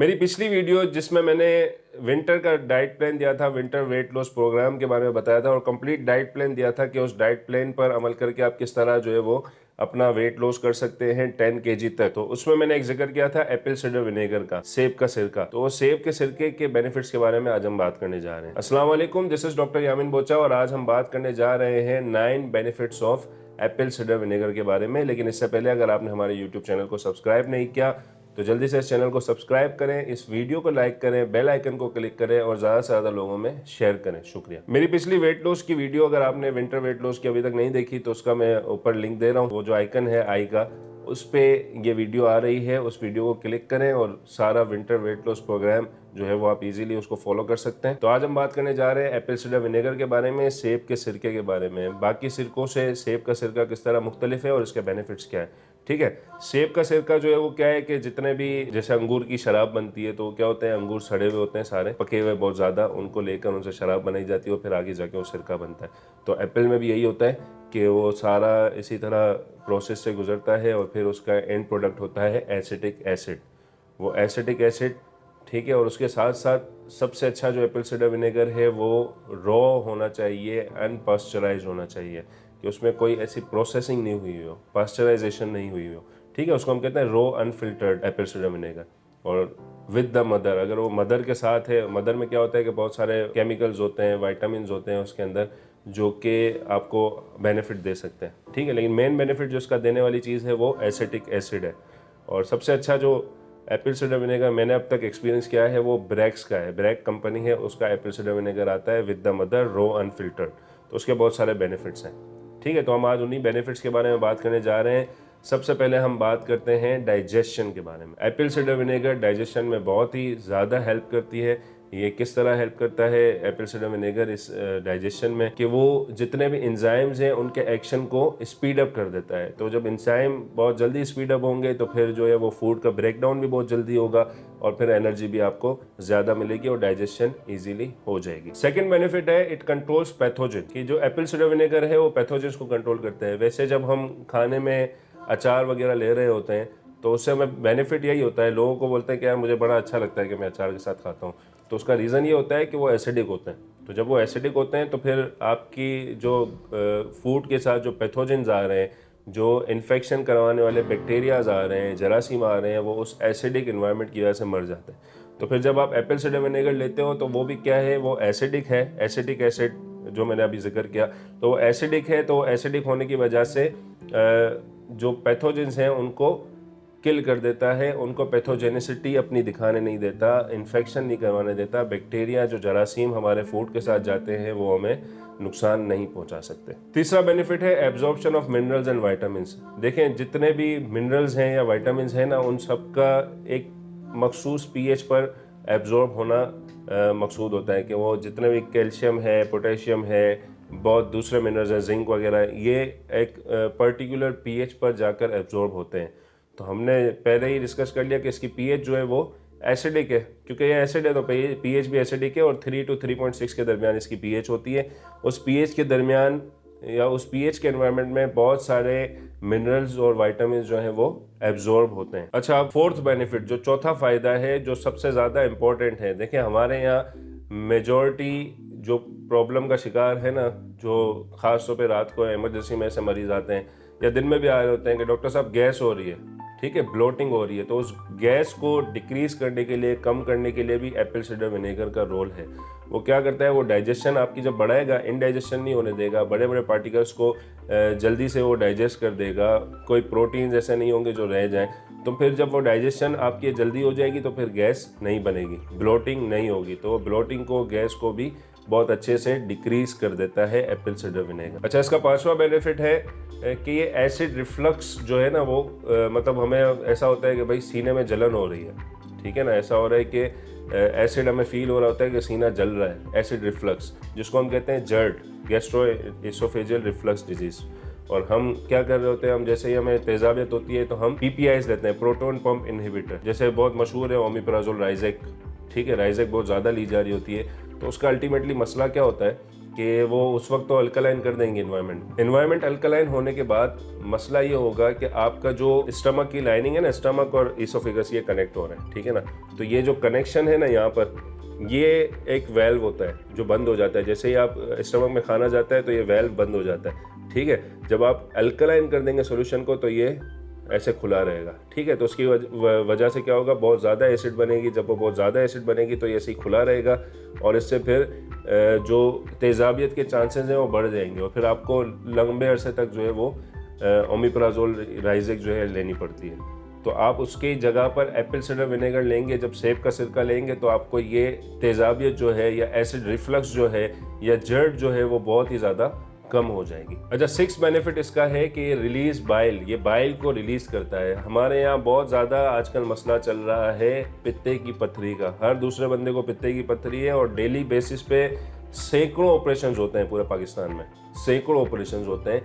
मेरी पिछली वीडियो जिसमें मैंने विंटर का डाइट प्लान दिया था, विंटर वेट लॉस प्रोग्राम के बारे में बताया था और कंप्लीट डाइट प्लान दिया था कि उस डाइट प्लान पर अमल करके आप किस तरह जो है वो अपना वेट लॉस कर सकते हैं 10 केजी तक। तो उसमें मैंने एक जिक्र किया था एप्पल साइडर विनेगर का, सेब का सिरका। तो वो सेब के सिरके के बेनिफिट्स के बारे में आज हम बात करने जा रहे हैं। अस्सलाम वालेकुम, दिस इज डॉक्टर यामिन बोचा और आज हम बात करने जा रहे हैं 9 benefits of Apple cider vinegar के बारे में। लेकिन इससे पहले अगर आपने हमारे यूट्यूब चैनल को सब्सक्राइब नहीं किया तो जल्दी से इस चैनल को सब्सक्राइब करें, इस वीडियो को लाइक करें, बेल आइकन को क्लिक करें और ज़्यादा से ज़्यादा लोगों में शेयर करें। शुक्रिया। मेरी पिछली वेट लॉस की वीडियो अगर आपने विंटर वेट लॉस की अभी तक नहीं देखी तो उसका मैं ऊपर लिंक दे रहा हूँ, वो जो आइकन है आई का, उस पे ये वीडियो आ रही है, उस वीडियो को क्लिक करें और सारा विंटर वेट लॉस प्रोग्राम जो है वो आप इजीली उसको फॉलो कर सकते हैं। तो आज हम बात करने जा रहे हैं एप्पल साइडर विनेगर के बारे में, सेब के सिरके के बारे में। बाकी सिरकों से सेब का सिरका किस तरह मुख्तलिफ है और इसके बेनिफिट्स क्या है। ठीक है, सेब का सिरका जो है वो क्या है कि जितने भी जैसे अंगूर की शराब बनती है तो क्या होते हैं, अंगूर सड़े हुए होते हैं, सारे पके हुए बहुत ज़्यादा, उनको लेकर उनसे शराब बनाई जाती है और फिर आगे जाके वो सिरका बनता है। तो एप्पल में भी यही होता है कि वो सारा इसी तरह प्रोसेस से गुजरता है और फिर उसका एंड प्रोडक्ट होता है एसिटिक एसिड। वो एसिटिक एसिड, ठीक है, और उसके साथ साथ सबसे अच्छा जो एप्पल साइडर विनेगर है वो रॉ होना चाहिए, अनपास्चराइज होना चाहिए, कि उसमें कोई ऐसी प्रोसेसिंग नहीं हुई हो, पास्चराइजेशन नहीं हुई हो। ठीक है, उसको हम कहते हैं raw unfiltered Apple cider vinegar. और विद द मदर, अगर वो मदर के साथ है, मदर में क्या होता है कि बहुत सारे केमिकल्स होते हैं, वाइटामिन होते हैं उसके अंदर जो कि आपको बेनिफिट दे सकते हैं। ठीक है, लेकिन मेन बेनिफिट जो उसका देने वाली चीज़ है वो एसिटिक एसिड है। और सबसे अच्छा जो एप्पल साइडर विनेगर मैंने अब तक एक्सपीरियंस किया है वो ब्रैक्स का है। ब्रैक कंपनी है, उसका एप्पल साइडर विनेगर आता है with the mother raw unfiltered. तो उसके बहुत सारे बेनिफिट्स हैं। ठीक है, तो हम आज उन्हीं बेनिफिट्स के बारे में बात करने जा रहे हैं। सबसे पहले हम बात करते हैं डाइजेशन के बारे में। एप्पल साइडर विनेगर डाइजेशन में बहुत ही ज़्यादा हेल्प करती है। ये किस तरह हेल्प करता है एप्पल साइडर विनेगर इस डाइजेशन में, कि वो जितने भी एंजाइम्स हैं उनके एक्शन को स्पीड अप कर देता है। तो जब एंजाइम बहुत जल्दी स्पीड अप होंगे तो फिर जो है वो फूड का ब्रेक डाउन भी बहुत जल्दी होगा और फिर एनर्जी भी आपको ज़्यादा मिलेगी और डाइजेशन इजीली हो जाएगी। सेकंड बेनिफिट है इट कंट्रोल्स पैथोजन, कि जो एप्पल साइडर विनेगर है वो पैथोजन को कंट्रोल करते हैं। वैसे जब हम खाने में अचार वगैरह ले रहे होते हैं तो उससे हमें बेनिफिट यही होता है, लोगों को बोलते हैं कि यार मुझे बड़ा अच्छा लगता है कि मैं अचार के साथ खाता हूँ, तो उसका रीज़न ये होता है कि वो एसिडिक होते हैं। तो जब वो एसिडिक होते हैं तो फिर आपकी जो फूड के साथ जो पैथोजेंस आ रहे हैं, जो इन्फेक्शन करवाने वाले बैक्टीरियाज आ रहे हैं, जरासीम आ रहे हैं, वो उस एसिडिक इन्वायरमेंट की वजह से मर जाते हैं। तो फिर जब आप एप्पल साइडर विनेगर लेते हो तो वो भी क्या है, वो एसिडिक है, एसिडिक एसिड जो मैंने अभी जिक्र किया, तो वो एसिडिक है। तो एसिडिक होने की वजह से जो पैथोजेंस हैं उनको किल कर देता है, उनको पैथोजेनिसिटी अपनी दिखाने नहीं देता, इन्फेक्शन नहीं करवाने देता। बैक्टीरिया जो जरासीम हमारे फूड के साथ जाते हैं वो हमें नुकसान नहीं पहुंचा सकते। तीसरा बेनिफिट है absorption of minerals and vitamins. देखें, जितने भी मिनरल्स हैं या वाइटामिन्स हैं ना, उन सबका एक मखसूस पीएच पर एब्जॉर्ब होना मकसूद होता है, कि वो जितने भी कैल्शियम है, पोटेशियम है, बहुत दूसरे मिनरल्स हैं, जिंक वगैरह, ये एक पर्टिकुलर पीएच पर जाकर एब्जॉर्ब होते हैं। तो हमने पहले ही डिस्कस कर लिया कि इसकी पीएच जो है वो एसिडिक है, क्योंकि ये एसिड है तो पीएच भी एसिडिक है और 3 to 3.6 के दरमियान इसकी पीएच होती है। उस पीएच के दरमियान या उस पीएच के एनवायरनमेंट में बहुत सारे मिनरल्स और विटामिन जो हैं वो एब्जॉर्ब होते हैं। अच्छा, अब फोर्थ बेनिफिट, जो चौथा फ़ायदा है, जो सबसे ज़्यादा इम्पोर्टेंट है। देखिए, हमारे यहाँ मेजॉरिटी जो प्रॉब्लम का शिकार है ना, जो ख़ास तौर पे रात को इमरजेंसी में ऐसे मरीज आते हैं या दिन में भी आ रहे होते हैं कि डॉक्टर साहब गैस हो रही है, ठीक है, ब्लोटिंग हो रही है, तो उस गैस को डिक्रीज करने के लिए, कम करने के लिए भी एप्पल साइडर विनेगर का रोल है। वो क्या करता है, वो डाइजेशन आपकी जब बढ़ाएगा, इनडाइजेशन नहीं होने देगा, बड़े बड़े पार्टिकल्स को जल्दी से वो डाइजेस्ट कर देगा, कोई प्रोटीन्स ऐसे नहीं होंगे जो रह जाएं। तो फिर जब वो डाइजेशन आपकी जल्दी हो जाएगी तो फिर गैस नहीं बनेगी, ब्लोटिंग नहीं होगी। तो ब्लोटिंग को, गैस को भी बहुत अच्छे से डिक्रीज कर देता है एप्पल साइडर विनेगर। अच्छा, इसका पांचवा बेनिफिट है कि ये एसिड रिफ्लक्स जो है ना वो मतलब हमें ऐसा होता है कि भाई सीने में जलन हो रही है, ठीक है ना, ऐसा हो रहा है कि एसिड हमें फील हो रहा होता है कि सीना जल रहा है, एसिड रिफ्लक्स, जिसको हम कहते हैं GERD, gastro oesophageal reflux disease. और हम क्या कर रहे होते हैं, हम जैसे ही हमें तेजाबियत होती है तो हम पीपीआईज लेते हैं, प्रोटोन पंप इनहिबिटर, जैसे बहुत मशहूर है ओमिप्राजोल, राइजेक। ठीक है, राइजेक बहुत ज़्यादा ली जा रही होती है। तो उसका अल्टीमेटली मसला क्या होता है कि वो उस वक्त तो अल्कलाइन कर देंगे एनवायरनमेंट अल्कलाइन होने के बाद मसला ये होगा कि आपका जो स्टमक की लाइनिंग है ना, स्टमक और इसोफेगस ये कनेक्ट हो रहे हैं, ठीक है ना। तो ये जो कनेक्शन है ना यहाँ पर, ये एक वेल्व होता है जो बंद हो जाता है। जैसे ही आप स्टमक में खाना जाता है तो ये वेल्व बंद हो जाता है, ठीक है। जब आप अल्कलाइन कर देंगे सॉल्यूशन को तो ये ऐसे खुला रहेगा, ठीक है। तो उसकी वजह से क्या होगा, बहुत ज़्यादा एसिड बनेगी। जब वो बहुत ज़्यादा एसिड बनेगी तो ये ऐसे ही खुला रहेगा और इससे फिर जो तेज़ाबियत के चांसेस हैं वो बढ़ जाएंगे और फिर आपको लंबे अरसे तक जो है वो ओमिप्राजोल राइजेक जो है लेनी पड़ती है। तो आप उसकी जगह पर एप्पल साइडर विनेगर लेंगे, जब सेब का सिरका लेंगे तो आपको ये तेज़ाबियत जो है या एसिड रिफ्लक्स जो है या जर्ड जो है वो बहुत ही ज़्यादा कम हो जाएगी। अच्छा, 6 बेनिफिट इसका है कि ये रिलीज बाइल, ये बाइल को रिलीज करता है। हमारे यहाँ बहुत ज़्यादा आजकल मसला चल रहा है पित्ते की पथरी का। हर दूसरे बंदे को पित्ते की पथरी है और डेली बेसिस पे सैकड़ों ऑपरेशंस होते हैं पूरे पाकिस्तान में, सैकड़ों ऑपरेशंस होते हैं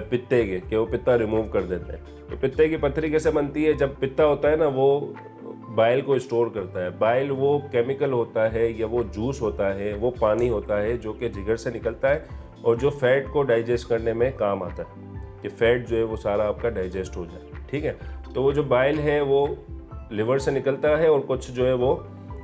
पित्ते के, कि वो पित्ता रिमूव कर देते हैं। तो पित्ते की पथरी कैसे बनती है, जब पित्ता होता है ना वो बाइल को स्टोर करता है। बाइल वो केमिकल होता है या वो जूस होता है, वो पानी होता है जो कि जिगर से निकलता है और जो फैट को डाइजेस्ट करने में काम आता है कि फैट जो है वो सारा आपका डाइजेस्ट हो जाए, ठीक है। तो वो जो बाइल है वो लिवर से निकलता है और कुछ जो है वो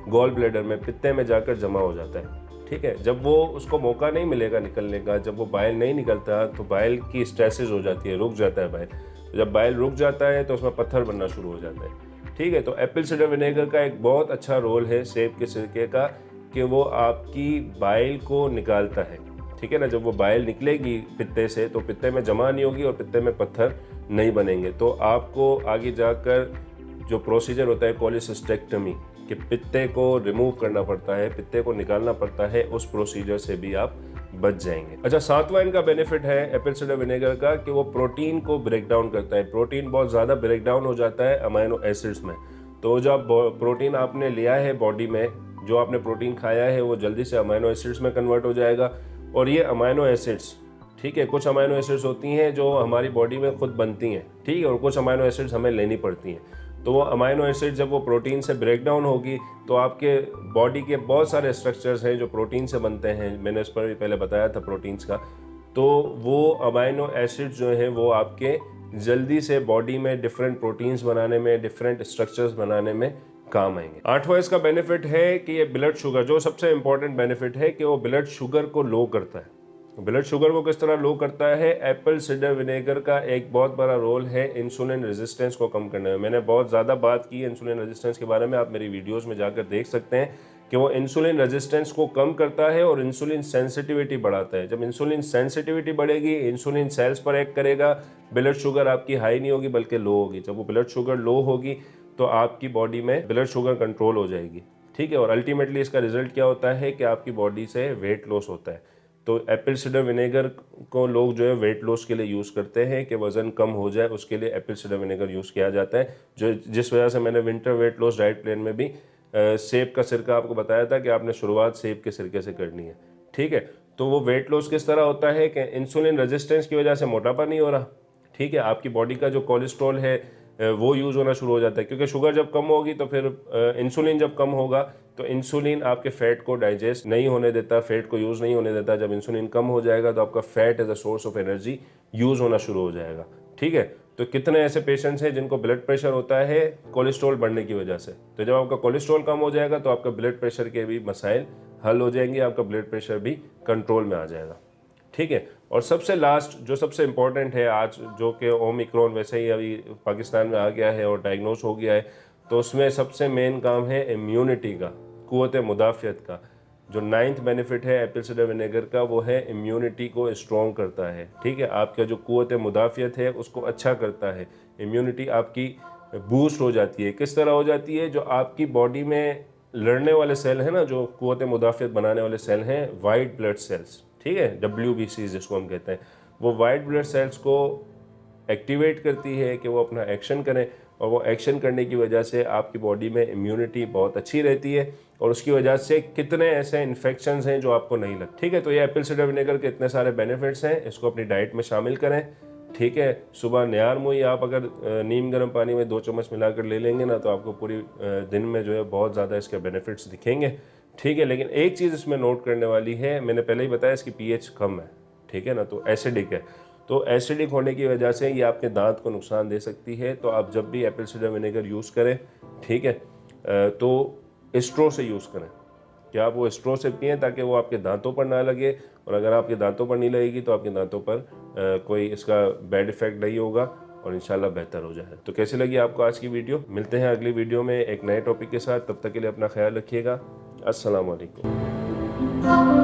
गॉल ब्लैडर में, पित्ते में जाकर जमा हो जाता है, ठीक है। जब वो उसको मौका नहीं मिलेगा निकलने का, जब वो बाइल नहीं निकलता तो बाइल की स्ट्रेसेस हो जाती है, रुक जाता है बाइल। तो जब बाइल रुक जाता है तो उसमें पत्थर बनना शुरू हो जाता है, ठीक है। तो एप्पल साइडर विनेगर का एक बहुत अच्छा रोल है सेब के सिरके का कि वो आपकी बाइल को निकालता है, ठीक है ना। जब वो बाइल निकलेगी पित्ते से तो पित्ते में जमा नहीं होगी और पित्ते में पत्थर नहीं बनेंगे। तो आपको आगे जाकर जो प्रोसीजर होता है कोलिसिस्टेक्टमी, कि पित्ते को रिमूव करना पड़ता है, पित्ते को निकालना पड़ता है, उस प्रोसीजर से भी आप बच जाएंगे। अच्छा, 7वां इनका बेनिफिट है एप्पल साइडर विनेगर का कि वो प्रोटीन को ब्रेक डाउन करता है। प्रोटीन बहुत ज़्यादा ब्रेक डाउन हो जाता है अमाइनो एसिड्स में। तो जब प्रोटीन आपने लिया है बॉडी में, जो आपने प्रोटीन खाया है वो जल्दी से अमाइनो एसिड्स में कन्वर्ट हो जाएगा। और ये अमाइनो एसिड्स, ठीक है, कुछ अमाइनो एसिड्स होती हैं जो हमारी बॉडी में खुद बनती हैं, ठीक है, और कुछ अमाइनो एसिड्स हमें लेनी पड़ती हैं। तो वो अमाइनो एसिड जब वो प्रोटीन से ब्रेक डाउन होगी तो आपके बॉडी के बहुत सारे स्ट्रक्चर्स हैं जो प्रोटीन से बनते हैं, मैंने इस पर भी पहले बताया था प्रोटीन्स का। तो वो अमाइनो एसिड जो हैं वो आपके जल्दी से बॉडी में डिफरेंट प्रोटीन्स बनाने में, डिफरेंट स्ट्रक्चर्स बनाने में काम आएंगे। 8वां इसका बेनिफिट है कि ये ब्लड शुगर, जो सबसे इंपॉर्टेंट बेनिफिट है कि वो ब्लड शुगर को लो करता है। ब्लड शुगर को किस तरह लो करता है, एप्पल साइडर विनेगर का एक बहुत बड़ा रोल है इंसुलिन रेजिस्टेंस को कम करने में। मैंने बहुत ज़्यादा बात की है इंसुलिन रेजिस्टेंस के बारे में, आप मेरी वीडियोस में जाकर देख सकते हैं कि वो इंसुलिन रेजिस्टेंस को कम करता है और इंसुलिन सेंसिटिविटी बढ़ाता है। जब इंसुलिन सेंसिटिविटी बढ़ेगी, इंसुलिन सेल्स पर एक्ट करेगा, ब्लड शुगर आपकी हाई नहीं होगी बल्कि लो होगी। जब वो ब्लड शुगर लो होगी तो आपकी बॉडी में ब्लड शुगर कंट्रोल हो जाएगी, ठीक है। और अल्टीमेटली इसका रिजल्ट क्या होता है कि आपकी बॉडी से वेट लॉस होता है। तो एप्पल साइडर विनेगर को लोग जो है वेट लॉस के लिए यूज़ करते हैं कि वज़न कम हो जाए, उसके लिए एप्पल साइडर विनेगर यूज़ किया जाता है। जो जिस वजह से मैंने winter weight loss diet plan में भी सेब का सिरका आपको बताया था कि आपने शुरुआत सेब के सिरके से करनी है, ठीक है। तो वो वेट लॉस किस तरह होता है कि इंसुलिन रेजिस्टेंस की वजह से मोटापा नहीं हो रहा, ठीक है। आपकी बॉडी का जो कोलेस्ट्रॉल है वो यूज़ होना शुरू हो जाता है, क्योंकि शुगर जब कम होगी तो फिर इंसुलिन जब कम होगा तो इंसुलिन आपके फैट को डाइजेस्ट नहीं होने देता, फैट को यूज़ नहीं होने देता। जब इंसुलिन कम हो जाएगा तो आपका fat as a source of energy use होना शुरू हो जाएगा, ठीक है। तो कितने ऐसे पेशेंट्स हैं जिनको ब्लड प्रेशर होता है कोलेस्ट्रॉल बढ़ने की वजह से। तो जब आपका कोलेस्ट्रॉल कम हो जाएगा तो आपका ब्लड प्रेशर के भी मसाइल हल हो जाएंगे, आपका ब्लड प्रेशर भी कंट्रोल में आ जाएगा, ठीक है। और सबसे लास्ट जो सबसे इम्पॉर्टेंट है आज, जो कि ओमिक्रॉन वैसे ही अभी पाकिस्तान में आ गया है और डायग्नोस हो गया है, तो उसमें सबसे मेन काम है इम्यूनिटी का, क़ुव्वत मुदाफ़ियत का। जो 9th बेनिफिट है एप्पल साइडर विनेगर का वो है इम्यूनिटी को स्ट्रॉन्ग करता है, ठीक है। आपका जो क़ुव्वत मुदाफ़ियत है उसको अच्छा करता है, इम्यूनिटी आपकी बूस्ट हो जाती है। किस तरह हो जाती है, जो आपकी बॉडी में लड़ने वाले सेल हैं ना, जो क़ुव्वत मुदाफ़ियत बनाने वाले सेल हैं, वाइट ब्लड सेल्स, ठीक है, WBC जिसको हम कहते हैं, वो वाइट ब्लड सेल्स को एक्टिवेट करती है कि वो अपना एक्शन करें, और वो एक्शन करने की वजह से आपकी बॉडी में इम्यूनिटी बहुत अच्छी रहती है और उसकी वजह से कितने ऐसे इन्फेक्शंस हैं जो आपको नहीं लगते, ठीक है। तो ये एप्पल साइडर विनेगर के इतने सारे बेनिफिट्स हैं, इसको अपनी डाइट में शामिल करें, ठीक है। सुबह न्यार मुई आप अगर नीम गर्म पानी में 2 चम्मच मिलाकर ले लेंगे ना तो आपको पूरी दिन में जो है बहुत ज़्यादा इसके बेनिफिट्स दिखेंगे। ठीक है। लेकिन एक चीज़ इसमें नोट करने वाली है, मैंने पहले ही बताया इसकी पीएच कम है, ठीक है ना, तो एसिडिक है। तो एसिडिक होने की वजह से ये आपके दांत को नुकसान दे सकती है। तो आप जब भी एप्पल साइडर विनेगर यूज़ करें, ठीक है, तो स्ट्रो से यूज़ करें, कि आप वो स्ट्रो से पिएँ ताकि वो आपके दांतों पर ना लगे, और अगर आपके दांतों पर नहीं लगेगी तो आपके दांतों पर कोई इसका बैड इफ़ेक्ट नहीं होगा और इंशाल्लाह बेहतर हो जाए। तो कैसी लगी आपको आज की वीडियो? मिलते हैं अगली वीडियो में एक नए टॉपिक के साथ। तब तक के लिए अपना ख्याल रखिएगा। अस्सलाम वालेकुम।